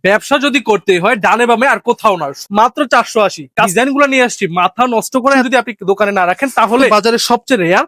ব্যবসা যদি করতে হয় ডানে বামে আর কোথাও না, মাত্র 480 ডিজাইন গুলো নিয়ে আসছি। মাথা নষ্ট করে যদি আপনি দোকানে না রাখেন তাহলে বাজারে সবচেয়ে রেয়ার।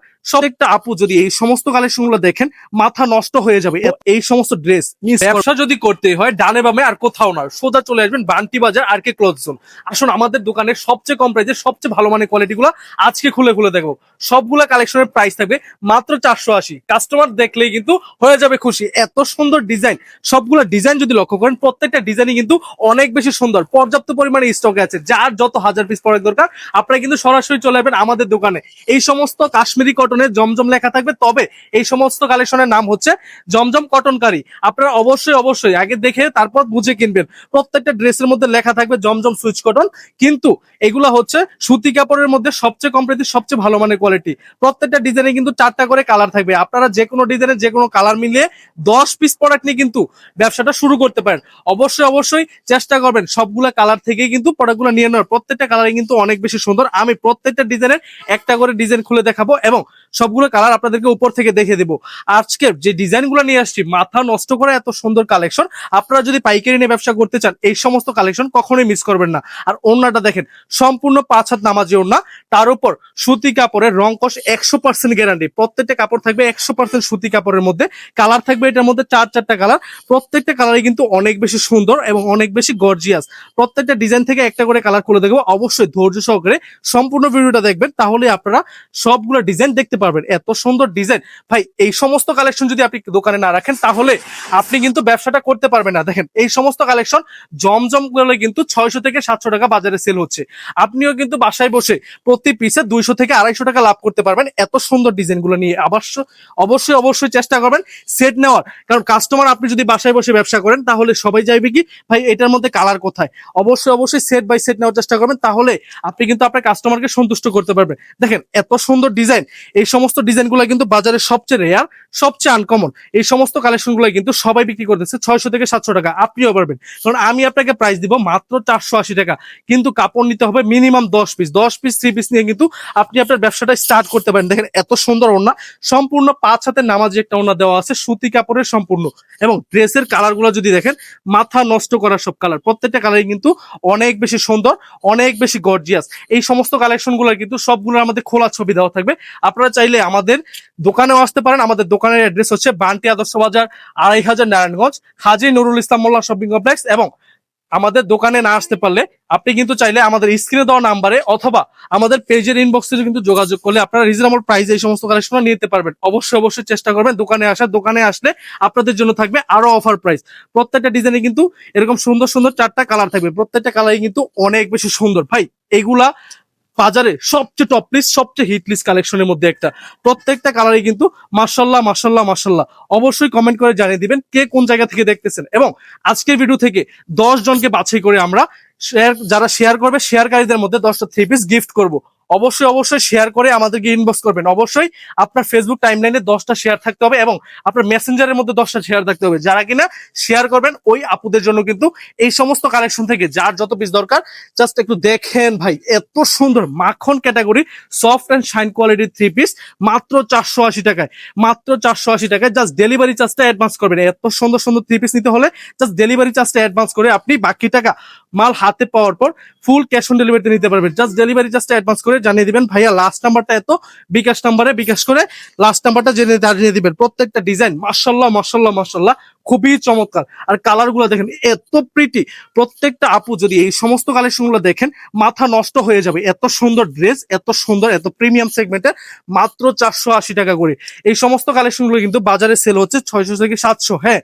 একটা আপু যদি এই সমস্ত কালেকশন গুলো দেখেন মাথা নষ্ট হয়ে যাবে। এই সমস্ত ড্রেস ব্যবসা যদি করতে হয় ডানে বামে আর কোথাও না, সোজা চলে আসবেন বান্টি বাজার আর কে ক্লথ জোন। আসুন আমাদের দোকানের সবচেয়ে কম প্রাইসে সবচেয়ে ভালো মানের কোয়ালিটি গুলো আজকে খুলে খুলে দেখো। সবগুলা কালেকশনের প্রাইস থাকবে মাত্র 480। কাস্টমার দেখলেই কিন্তু হয়ে যাবে খুশি। এত সুন্দর ডিজাইন, সবগুলা ডিজাইন যদি লক্ষ্য করেন প্রত্যেকটা ডিজাইনই কিন্তু অনেক বেশি সুন্দর। পর্যাপ্ত পরিমাণে স্টকে আছে, যার যত হাজার পিস প্রোডাক্ট দরকার আপনারা কিন্তু সরাসরি চলে যাবেন আমাদের দোকানে। এই সমস্ত কাশ্মীরি কটনের জমজম লেখা থাকবে, তবে এই সমস্ত কালেকশনের নাম হচ্ছে জমজম কটনকারী। আপনারা অবশ্যই অবশ্যই আগে দেখে তারপর বুঝে কিনবেন। প্রত্যেকটা ড্রেসের মধ্যে লেখা থাকবে জমজম সুইচ কটন, কিন্তু এগুলা হচ্ছে সুতি কাপড়ের মধ্যে সবচেয়ে কম প্রাইসে সবচেয়ে ভালো মানের কোয়ালিটি। প্রত্যেকটা ডিজাইনে কিন্তু 4টা করে কালার থাকবে। আপনারা যে কোনো ডিজাইনের যে কোনো কালার মিলিয়ে 10 পিস প্রোডাক্ট নিয়ে কিন্তু ব্যবসাটা শুরু করতে পারেন। অবশ্যই অবশ্যই চেষ্টা করবেন সবগুলা কালার থেকে কিন্তু প্রোডাক্টগুলো নিয়ে নেওয়ার। প্রত্যেকটা কালারই কিন্তু অনেক বেশি সুন্দর। আমি প্রত্যেকটা ডিজাইনের একটা করে ডিজাইন খুলে দেখাবো এবং সবগুলো কালার আপনাদেরকে উপর থেকে দেখে দেবো। আজকের যে ডিজাইনগুলো নিয়ে আসছি মাথা নষ্ট করে এত সুন্দর কালেকশন। আপনারা যদি পাইকারি নিয়ে ব্যবসা করতে চান এই সমস্ত কালেকশন কখনোই মিস করবেন না। আর ওড়নাটা দেখেন সম্পূর্ণ 5 হাত নামাজি ওড়না, তার উপর সুতি কাপড়ের রং কষ 100% গ্যারান্টি। প্রত্যেকটা কাপড় থাকবে 100% সুতি কাপড়ের মধ্যে। কালার থাকবে এটার মধ্যে 4টা কালার। প্রত্যেকটা কালারই কিন্তু অনেক বেশি সুন্দর এবং অনেক বেশি গর্জিয়াস। প্রত্যেকটা ডিজাইন থেকে একটা করে কালার খুলে দেখবো। অবশ্যই ধৈর্য সহকারে সম্পূর্ণ ভিডিওটা দেখবেন, তাহলে আপনারা সবগুলো ডিজাইন দেখতে পারবেন। এত সুন্দর ডিজাইন ভাই, এই সমস্ত কালেকশন যদি আপনি দোকানে না রাখেন তাহলে আপনি কিন্তু ব্যবসাটা করতে পারবেন না। দেখেন এই সমস্ত কালেকশন জমজম গুলো কিন্তু 600 থেকে 700 টাকা বাজারে সেল হচ্ছে। আপনিও কিন্তু বাসায় বসে প্রতি পিসে 200 থেকে 250 টাকা লাভ করতে পারবেন এত সুন্দর ডিজাইন গুলো নিয়ে। অবশ্যই অবশ্যই চেষ্টা করবেন সেট নেওয়ার, কারণ কাস্টমার আপনি যদি বাসায় বসে ব্যবসা করেন তাহলে সবাই চাইবে কি ভাই এটার মধ্যে কালার কোথায়। অবশ্যই অবশ্যই সেট বাই সেট নেওয়ার চেষ্টা করবেন, তাহলে আপনি কিন্তু আপনার কাস্টমারকে সন্তুষ্ট করতে পারবেন। দেখেন এত সুন্দর ডিজাইন, এই সমস্ত ডিজাইনগুলো কিন্তু বাজারে সবচেয়ে রেয়ার, সবচেয়ে আনকমন। এই সমস্ত কালেকশনগুলো কিন্তু সবাই বিক্রি করতেছে 600 থেকে 700 টাকা। আপনিও পারবেন, কারণ আমি আপনাকে প্রাইস দিব মাত্র 480 টাকা। কিন্তু কাপড় নিতে হবে মিনিমাম 10 পিস, 10 পিস 3 পিস নিয়ে কিন্তু আপনি আপনার ব্যবসাটা স্টার্ট করতে পারেন। দেখেন এত সুন্দর ওড়না, সম্পূর্ণ 5 হাতের নামাজি একটা ওড়না দেওয়া আছে সুতি কাপড়ের সম্পূর্ণ। এবং ড্রেসের কালারগুলো যদি দেখেন মাথা নষ্ট করা সব কালার। প্রত্যেকটা কালারই কিন্তু অনেক বেশি সুন্দর, অনেক বেশি গর্জিয়াস। এই সমস্ত কালেকশনগুলো কিন্তু সবগুলোর আমাদের খোলা ছবি দেওয়া থাকবে। আপনারা চাইলে আমাদের দোকানেও আসতে পারেন। আমাদের দোকানের অ্যাড্রেস হচ্ছে বান্টি আদর্শ বাজার 2500 নারায়ণগঞ্জ, হাজী নুরুল ইসলাম মোল্লা শপিং কমপ্লেক্স। এবং আমাদের দোকানে না আসতে পারলে আপনি কিন্তু চাইলে আমাদের স্ক্রিনে দেওয়া নাম্বারে অথবা আমাদের পেজের ইনবক্সে কিন্তু যোগাযোগ করলে আপনারা রিজনেবল প্রাইসে এই সমস্ত কালেকশন নিতে পারবেন। অবশ্যই অবশ্যই চেষ্টা করবেন দোকানে আসার। দোকানে আসলে আপনাদের জন্য থাকবে আরো অফার প্রাইস। প্রত্যেকটা ডিজাইনে কিন্তু এরকম সুন্দর সুন্দর 4টা কালার থাকবে। প্রত্যেকটা কালারই কিন্তু অনেক বেশি সুন্দর ভাই। এগুলা বাজারে সবচেয়ে টপ লিস্ট, সবচেয়ে হিট লিস্ট কালেকশনের মধ্যে একটা। প্রত্যেকটা কালারই কিন্তু মাশাআল্লাহ মাশাআল্লাহ মাশাআল্লাহ। অবশ্যই কমেন্ট করে জানিয়ে দিবেন কে কোন জায়গা থেকে দেখতেছেন। এবং আজকের ভিডিও থেকে 10 জনকে বাছাই করে আমরা যারা শেয়ার করবে শেয়ারকারীদের মধ্যে 10টা 3 পিস গিফট করব। অবশ্যই অবশ্যই শেয়ার করে আমাদেরকে ইনবক্স করবেন। অবশ্যই আপনার ফেসবুক টাইমলাইনে 10টা শেয়ার থাকতে হবে এবং আপনার মেসেঞ্জারের মধ্যে 10টা শেয়ার থাকতে হবে। যারা কিনা শেয়ার করবেন ওই আপুদের জন্য কিন্তু এই সমস্ত কালেকশন থেকে যার যত পিস দরকার জাস্ট একটু দেখেন ভাই। এত সুন্দর মাখন ক্যাটাগরি সফট এন্ড শাইন কোয়ালিটির 3 পিস মাত্র 480 টাকায়। মাত্র 480 টাকায়। জাস্ট ডেলিভারি চার্জটা অ্যাডভান্স করবেন। এত সুন্দর সুন্দর 3 পিস নিতে হলে জাস্ট ডেলিভারি চার্জটা অ্যাডভান্স করে আপনি বাকি টাকা মাল হাতে পাওয়ার পর ফুল ক্যাশ অন ডেলিভারিতে নিতে পারবেন। জাস্ট ডেলিভারি চার্জটা অ্যাডভান্স করে জানিয়ে দিবেন ভাইয়া লাস্ট নাম্বারটা এত, বিকাশ নাম্বারে বিকাশ করে লাস্ট নাম্বারটা জানিয়ে দিবেন। প্রত্যেকটা ডিজাইন মাশাআল্লাহ মাশাআল্লাহ মাশাআল্লাহ খুবই চমৎকার। আর কালার গুলো দেখেন এত প্রিটি। প্রত্যেকটা আপু যদি এই সমস্ত কালেকশন গুলো দেখেন মাথা নষ্ট হয়ে যাবে। এত সুন্দর ড্রেস, এত সুন্দর, এত প্রিমিয়াম সেগমেন্টের মাত্র 480 টাকা করে। এই সমস্ত কালেকশন গুলো কিন্তু বাজারে সেল হচ্ছে 600 থেকে 700। হ্যাঁ,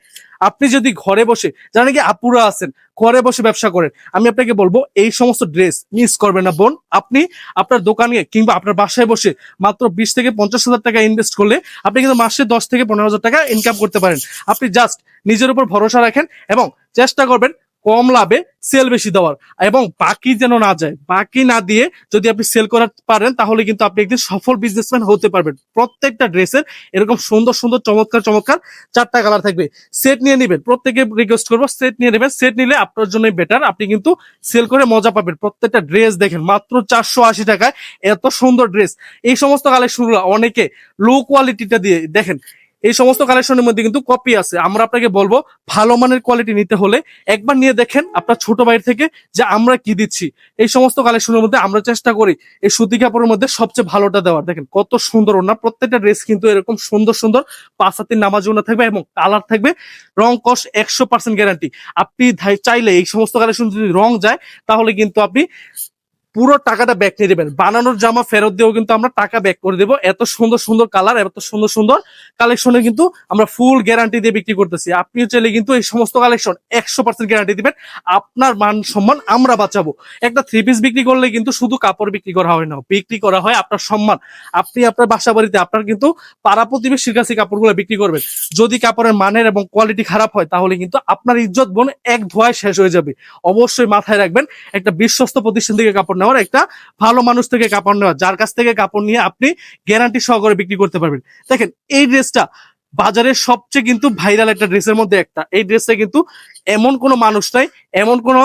আপনি যদি ঘরে বসে, যারা নাকি আপুরা আছেন ঘরে বসে ব্যবসা করেন, আমি আপনাকে বলবো এই সমস্ত ড্রেস মিস করবেন না বোন। আপনি আপনার দোকানে কিংবা আপনার বাসায় বসে মাত্র 20 থেকে 50 হাজার টাকা ইনভেস্ট করলে আপনি কিন্তু মাসে 10 থেকে 15 হাজার টাকা ইনকাম করতে পারেন। আপনি জাস্ট নিজের উপর ভরসা রাখেন এবং চেষ্টা করবেন কম লাভে সেল বেশি দেওয়ার, এবং বাকি যেন না যায়। বাকি না দিয়ে যদি আপনি সেল করতে পারেন তাহলে কিন্তু আপনি একদিন সফল বিজনেসম্যান হতে পারবেন। প্রত্যেকটা ড্রেসের এরকম সুন্দর সুন্দর চমৎকার চমৎকার 4টা কালার থাকবে। সেট নিয়ে নেবেন, প্রত্যেকে রিকোয়েস্ট করবো সেট নিয়ে নেবেন। সেট নিলে আপনার জন্যই বেটার, আপনি কিন্তু সেল করে মজা পাবেন। প্রত্যেকটা ড্রেস দেখেন মাত্র 480 টাকায় এত সুন্দর ড্রেস। এই সমস্ত কালেকশনগুলো অনেকে লো কোয়ালিটিটা দিয়ে দেখেন এই সমস্ত কালেকশনের মধ্যে কিন্তু কপি আছে। আমরা আপনাকে বলবো ভালো মানের কোয়ালিটি নিতে হলে একবার নিয়ে দেখেন আপনার ছোট ভাইয়ের থেকে যে আমরা কি দিচ্ছি। এই সমস্ত কালেকশনের মধ্যে আমরা চেষ্টা করি এই সুতি কাপড়ের মধ্যে সবচেয়ে ভালোটা দেওয়ার। দেখেন কত সুন্দর ওড়না, প্রত্যেকটা ড্রেস কিন্তু এরকম সুন্দর সুন্দর 5 হাতের নামাজ ওড়না থাকবে এবং কালার থাকবে, রং কস 100% গ্যারান্টি। আপনি চাইলে এই সমস্ত কালেকশন যদি রং যায় তাহলে কিন্তু আপনি পুরো টাকাটা ব্যাক নিয়ে দেবেন। বানানোর জামা ফেরত দিয়েও কিন্তু আমরা টাকা ব্যাক করে দেবো। এত সুন্দর সুন্দর কালার, এত সুন্দর সুন্দর কালেকশনে কিন্তু আমরা ফুল গ্যারান্টি দিয়ে বিক্রি করতেছি। আপনিও চাইলে কিন্তু এই সমস্ত কালেকশন 100% গ্যারান্টি দিবেন, আপনার মান সম্মান আমরা বাঁচাবো। একটা 3 পিস বিক্রি করলে কিন্তু শুধু কাপড় বিক্রি করা হয় না, বিক্রি করা হয় আপনার সম্মান। আপনি আপনার বাসা বাড়িতে আপনার কিন্তু পাড়া প্রতিবেশীর কাছে কাপড়গুলো বিক্রি করবেন, যদি কাপড়ের মানের এবং কোয়ালিটি খারাপ হয় তাহলে কিন্তু আপনার ইজ্জত বোন এক ধোয়ায় শেষ হয়ে যাবে। অবশ্যই মাথায় রাখবেন, একটা বিশ্বস্ত প্রতিষ্ঠান থেকে কাপড় নেওয়ার, একটা ভালো মানুষ থেকে কাপড় নেওয়া, যার কাছ থেকে কাপড় নিয়ে আপনি গ্যারান্টি সহকারে বিক্রি করতে পারবেন। দেখেন এই ড্রেসটা বাজারের সবচেয়ে কিন্তু ভাইরাল একটা ড্রেসের মধ্যে একটা। এই ড্রেসটা কিন্তু এমন কোনো মানুষ নাই, এমন কোনো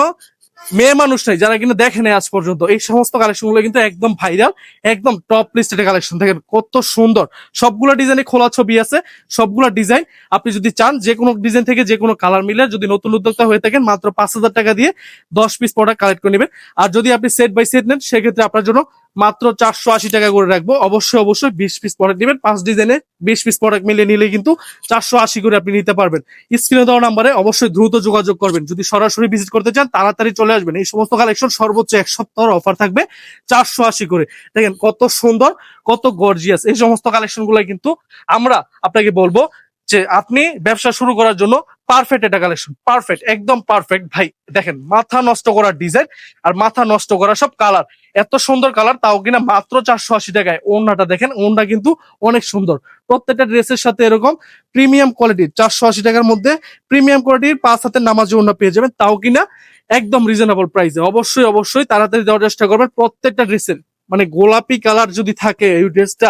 মেয়ে মানুষ নাই যারা কিন্তু দেখে নেই আজ পর্যন্ত। এই সমস্ত কালেকশন গুলো কিন্তু একদম ভাইরাল, একদম টপ লিস্টেড কালেকশন। দেখেন কত সুন্দর, সবগুলো ডিজাইনে খোলা ছবি আছে, সবগুলো ডিজাইন আপনি যদি চান যে কোনো ডিজাইন থেকে যে কোনো কালার মিলে, যদি নতুন উদ্যোক্তা হয়ে থাকেন মাত্র 5,000 টাকা দিয়ে 10 পিস প্রোডাক্ট কালেক্ট করে নেবেন। আর যদি আপনি সেট বাই সেট নেন সেক্ষেত্রে আপনার জন্য মাত্র 480 টাকা করে রাখবো। অবশ্যই অবশ্যই 20 পিস প্রোডাক্ট নেবেন, 5 ডিজাইনে 20 পিস প্রোডাক্ট মিলিয়ে নিলে কিন্তু 480 করে আপনি নিতে পারবেন। স্ক্রিনে দেওয়া নাম্বারে অবশ্যই দ্রুত যোগাযোগ করবেন। যদি সরাসরি ভিজিট করতে চান তাড়াতাড়ি চলে আসবেন। এই সমস্ত কালেকশন সর্বোচ্চ 1 সপ্তাহের অফার থাকবে 480 করে। দেখেন কত সুন্দর, কত গর্জিয়াস। এই সমস্ত কালেকশন গুলো কিন্তু আমরা আপনাকে বলবো যে আপনি ব্যবসা শুরু করার জন্য পারফেক্ট একটা কালেকশন, পারফেক্ট, একদম পারফেক্ট। ভাই দেখেন মাথা নষ্ট করার ডিজাইন আর মাথা নষ্ট করা সব কালার, এত সুন্দর কালার, তাও কিনা মাত্র 480 টাকায়। ওড়নাটা দেখেন, ওড়না কিন্তু অনেক সুন্দর। প্রত্যেকটা ড্রেসের সাথে এরকম প্রিমিয়াম কোয়ালিটির 480 টাকার মধ্যে প্রিমিয়াম কোয়ালিটির 5 হাতের নামাজি ওড়না পেয়ে যাবেন, তাও কিনা একদম রিজনেবল প্রাইসে। অবশ্যই অবশ্যই তাড়াতাড়ি দেওয়ার চেষ্টা করবেন। প্রত্যেকটা ড্রেসের মানে গোলাপি কালার যদি থাকে এই ড্রেসটা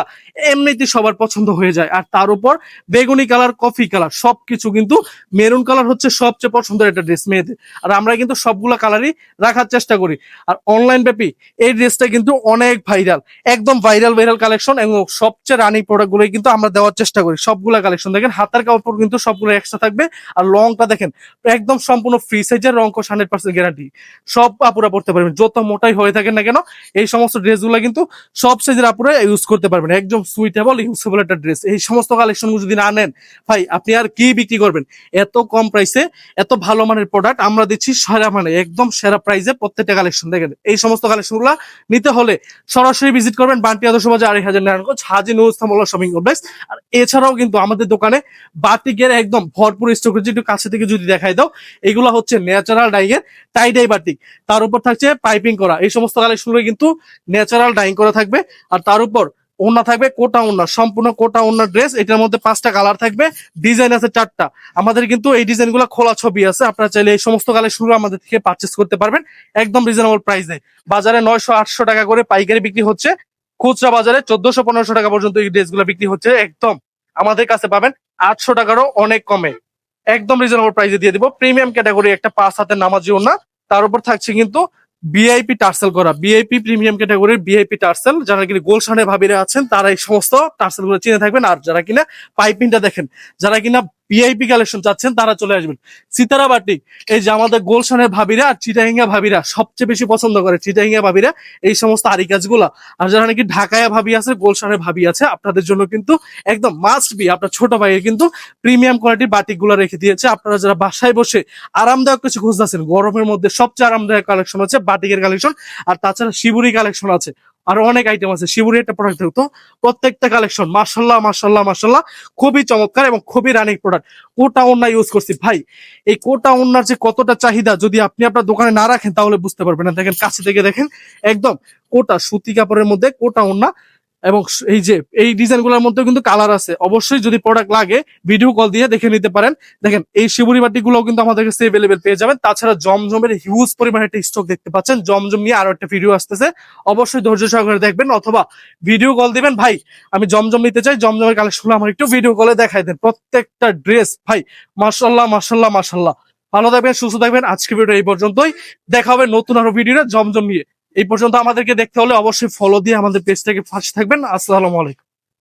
এমনিতে সবার পছন্দ হয়ে যায়, আর তার উপর বেগুনি কালার, কফি কালার, সবকিছু কিন্তু মেরুন কালার হচ্ছে সবচেয়ে পছন্দের একটা ড্রেস মেয়েদের। আর আমরা কিন্তু সবগুলা কালারই রাখার চেষ্টা করি। আর অনলাইন ব্যাপী এই ড্রেসটা কিন্তু অনেক ভাইরাল, একদম ভাইরাল ভাইরাল কালেকশন, এবং সবচেয়ে রানিং প্রোডাক্ট গুলোই কিন্তু আমরা দেওয়ার চেষ্টা করি। সবগুলা কালেকশন দেখেন, হাতের কাপড় কিন্তু সবগুলো এক্সট্রা থাকবে। আর লংটা দেখেন একদম সম্পূর্ণ ফ্রি সাইজের, রং 100% গ্যারান্টি। সব আপুরা পড়তে পারবেন, যত মোটাই হয়ে থাকেন না কেন। এই সমস্ত ড্রেসগুলো কিন্তু সব সাইজের আপুরা ইউজ করতে পারবেন, একদম সুইটেবল ইউজেবল একটা ড্রেস। এই সমস্ত কালেকশন যদি না নেন ভাই আপনি আর কি বিক্রি করবেন। এত কম প্রাইসে এত ভালো মানের প্রোডাক্ট আমরা দিচ্ছি, সেরা মানে একদম সেরা প্রাইসে প্রত্যেকটা কালেকশন। দেখেন এই সমস্ত কালেকশন গুলা নিতে হলে সরাসরি ভিজিট করবেন বান্টি আদর্শ বাজার 2,500 নারায়ণগঞ্জ হাজী নুর ইসলাম শপিং কমপ্লেক্স। আর এছাড়াও কিন্তু আমাদের দোকানে বাটিকের একদম ভরপুর স্টক রয়েছে। একটু কাছে থেকে যদি দেখাই দাও, এগুলো হচ্ছে ন্যাচারাল ডাইয়ের টাই ডাই বাটিক, তার উপর থাকছে পাইপিং করা। এই সমস্ত কালেকশন কিন্তু ন্যাচারাল ডাইং করা থাকবে। আর তার উপর ওড়না থাকবে কোটা ওড়না, সম্পূর্ণ কোটা ওড়না ড্রেস। এটার মধ্যে 5টা কালার থাকবে, ডিজাইন আছে 4টা। আমাদের কিন্তু এই ডিজাইনগুলো খোলা ছবি আছে, আপনারা চাইলে এই সমস্ত কালেকশনগুলো আমাদের থেকে পারচেস করতে পারবেন একদম রিজনেবল প্রাইসে। বাজারে 900-800 টাকা করে পাইকারি বিক্রি হচ্ছে, খুচরা বাজারে 1400-1500 টাকা পর্যন্ত এই ড্রেসগুলো বিক্রি হচ্ছে। একদম আমাদের কাছে পাবেন 800 টাকারও অনেক কমে, একদম রিজনেবল প্রাইসে দিয়ে দিব। প্রিমিয়াম ক্যাটাগরি একটা 5 হাতের নামাজি ওড়না, তার উপর থাকছে কিন্তু ভিআইপি টার্সেল করা, ভিআইপি প্রিমিয়াম ক্যাটাগরির ভিআইপি টার্সেল। যারা কিনা গোলশানে ভাবিরা আছেন তারা এই সমস্ত টার্সেল গুলো চিনে থাকবেন। আর যারা কিনা পাইপিংটা দেখেন, যারা কিনা ভিআইপি কালেকশন চাচ্ছেন তারা চলে আসবেন সিতারা বাটিক। এই যে আমাদের গোলশানের ভাবিরা আর চিটাহিঙ্গা ভাবিরা সবচেয়ে বেশি পছন্দ করে, চিটাহিঙ্গা ভাবিরা এই সমস্ত আরি কাজগুলা। আর যারা নাকি ঢাকায় ভাবি আছে, গোলশানের ভাবি আছে, আপনাদের জন্য কিন্তু একদম মাস্ট বি আপনার ছোট ভাইয়ের কিন্তু প্রিমিয়াম কোয়ালিটির বাটিক গুলো রেখে দিয়েছে। আপনারা যারা বাসায় বসে আরামদায়ক কিছু খুঁজতেছেন, গরমের মধ্যে সবচেয়ে আরামদায়ক কালেকশন হচ্ছে বাটিকের কালেকশন। আর তাছাড়া শিবুরি কালেকশন আছে, আর অনেক আইটেম আছে। শিবুরি একটা প্রোডাক্ট থাকতো, প্রত্যেকটা কালেকশন মাশাল্লাহ মাশাল্লাহ মাশাল্লাহ খুবই চমৎকার এবং খুবই রানিং প্রোডাক্ট। কোটা ওড়না ইউজ করছি ভাই, এই কোটা ওড়নার যে কতটা চাহিদা যদি আপনি আপনার দোকানে না রাখেন তাহলে বুঝতে পারবেন না। দেখেন কাছে থেকে দেখেন, একদম কোটা সুতি কাপড়ের মধ্যে কোটা ওড়না। এবং এই যে এই ডিজাইন গুলোর মধ্যে কিন্তু কালার আছে। অবশ্যই যদি প্রোডাক্ট লাগে ভিডিও কল দিয়ে দেখে নিতে পারেন। দেখেন এই শিবুরি বাটি গুলো কিন্তু আমাদের কাছে अवेलेबल পেয়ে যাবেন। তাছাড়া জমজমের হিউজ পরিমাণে একটা স্টক দেখতে পাচ্ছেন, জমজম নিয়ে আরো একটা ভিডিও আসতেছে, অবশ্যই ধৈর্য সহকারে দেখবেন অথবা ভিডিও কল দিবেন। ভাই আমি জমজম নিতে চাই, জমজমের কালেকশন আমার একটু ভিডিও কলে দেখাই দেন। প্রত্যেকটা ড্রেস ভাই মাশাল্লাহ মাশাল্লাহ মাশাল্লাহ। ভালো থাকবেন, সুস্থ থাকবেন। আজকে ভিডিও এই পর্যন্তই, দেখা হবে নতুন আরো ভিডিওতে জমজম নিয়ে। এই পর্যন্ত আমাদেরকে দেখতে হলে অবশ্যই ফলো দিয়ে আমাদের পেজটাকে পাশে থাকবেন। আসসালামু আলাইকুম।